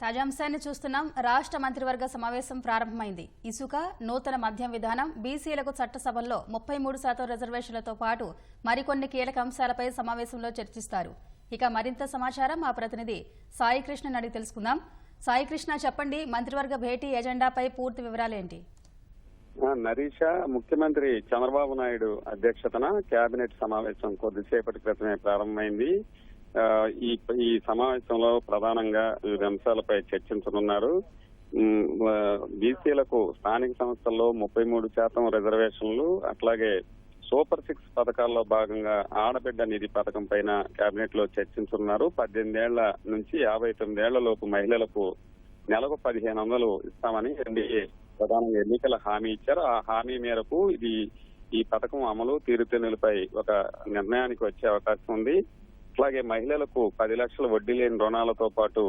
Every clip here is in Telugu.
తాజాంశాన్ని చూస్తున్నాం. రాష్ట్ర మంత్రివర్గ సమావేశం ప్రారంభమైంది. ఇసుక, నూతన మద్యం విధానం, బీసీలకు చట్టసభల్లో 33% రిజర్వేషన్లతో పాటు మరికొన్ని కీలక అంశాలపై సమావేశంలో చర్చిస్తారు. ఇక మరింత సమాచారం మా ప్రతినిధి సాయికృష్ణ అడిగి తెలుసుకుందాం. సాయికృష్ణ, చెప్పండి, మంత్రివర్గ భేటీ ఎజెండాపై పూర్తి వివరాలేంటి? నరీష, ముఖ్యమంత్రి చంద్రబాబు నాయుడు అధ్యక్షతన కేబినెట్ సమావేశం కొద్దిసేపటి క్రితమే ప్రారంభమైంది. ఈ సమావేశంలో ప్రధానంగా వివిధ అంశాలపై చర్చించనున్నారు. బీసీలకు స్థానిక సంస్థల్లో 33% రిజర్వేషన్లు, అట్లాగే సూపర్ 6 పథకాల్లో భాగంగా ఆడబిడ్డ నిధి పథకం పైన కేబినెట్ లో చర్చించనున్నారు. 18 ఏళ్ల నుంచి 59 ఏళ్ల లోపు మహిళలకు నెలకు 1500 ఇస్తామని ఎన్డీఏ ప్రధానంగా ఎన్నికల హామీ ఇచ్చారు. ఆ హామీ మేరకు ఈ పథకం అమలు తీరుతెన్నులపై ఒక నిర్ణయానికి వచ్చే అవకాశం ఉంది. అట్లాగే మహిళలకు 10 లక్షల వడ్డీ లేని రుణాలతో పాటు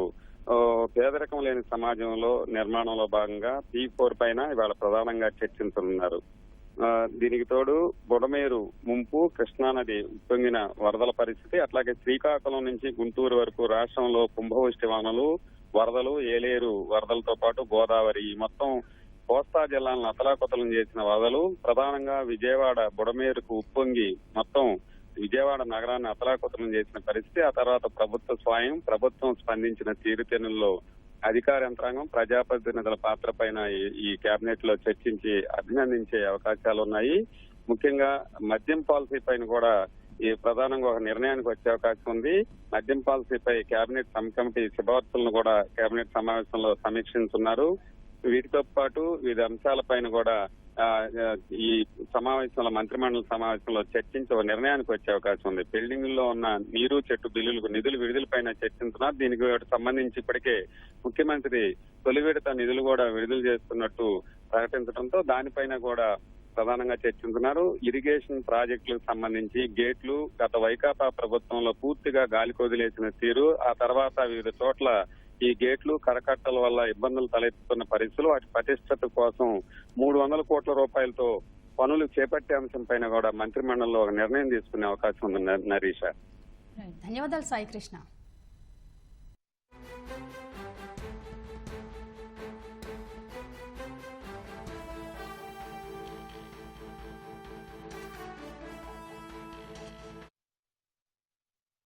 పేదరికం లేని సమాజంలో నిర్మాణంలో భాగంగా P4 పైన ఇవాళ ప్రధానంగా చర్చించనున్నారు. దీనికి తోడు బుడమేరు ముంపు, కృష్ణానది ఉప్పొంగిన వరదల పరిస్థితి, అట్లాగే శ్రీకాకుళం నుంచి గుంటూరు వరకు రాష్ట్రంలో కుంభవృష్టి వానలు, వరదలు, ఏలేరు వరదలతో పాటు గోదావరి, మొత్తం కోస్తా జిల్లాలను అతలాకుతలం చేసిన వరదలు, ప్రధానంగా విజయవాడ బుడమేరుకు ఉప్పొంగి మొత్తం విజయవాడ నగరాన్ని అతలాకుతలం చేసిన పరిస్థితి, ఆ తర్వాత ప్రభుత్వం స్పందించిన తీరుతెన్నుల్లో అధికార యంత్రాంగం, ప్రజాప్రతినిధుల పాత్ర పైన ఈ కేబినెట్ లో చర్చించి అభినందించే అవకాశాలు ఉన్నాయి. ముఖ్యంగా మద్యం పాలసీ పైన కూడా ఈ ప్రధానంగా ఒక నిర్ణయానికి వచ్చే అవకాశం ఉంది. మద్యం పాలసీపై కేబినెట్ సబ్ కమిటీ సిఫార్సులను కూడా కేబినెట్ సమావేశంలో సమీక్షించున్నారు. వీటితో పాటు వివిధ అంశాలపైన కూడా ఈ సమావేశంలో మంత్రిమండలి సమావేశంలో చర్చించి ఒక నిర్ణయానికి వచ్చే అవకాశం ఉంది. పెండింగ్ లో ఉన్న నీరు చెట్టు బిల్లులకు నిధులు విడుదలపైన చర్చించున్నారు. దీనికి సంబంధించి ఇప్పటికే ముఖ్యమంత్రి తొలి విడత నిధులు కూడా విడుదల చేస్తున్నట్టు ప్రకటించడంతో దానిపైన కూడా ప్రధానంగా చర్చించున్నారు. ఇరిగేషన్ ప్రాజెక్టులకు సంబంధించి గేట్లు గత వైకాపా ప్రభుత్వంలో పూర్తిగా గాలికి వదిలేసిన తీరు, ఆ తర్వాత వివిధ చోట్ల ఈ గేట్లు కరకట్టల వల్ల ఇబ్బందులు తలెత్తుతున్న పరిస్థితులు, వాటి పటిష్టత కోసం 300 కోట్ల రూపాయలతో పనులు చేపట్టే అంశం పైన కూడా మంత్రిమండలిలో ఒక నిర్ణయం తీసుకునే అవకాశం ఉంది. నరీష, ధన్యవాదాలు సాయికృష్ణ.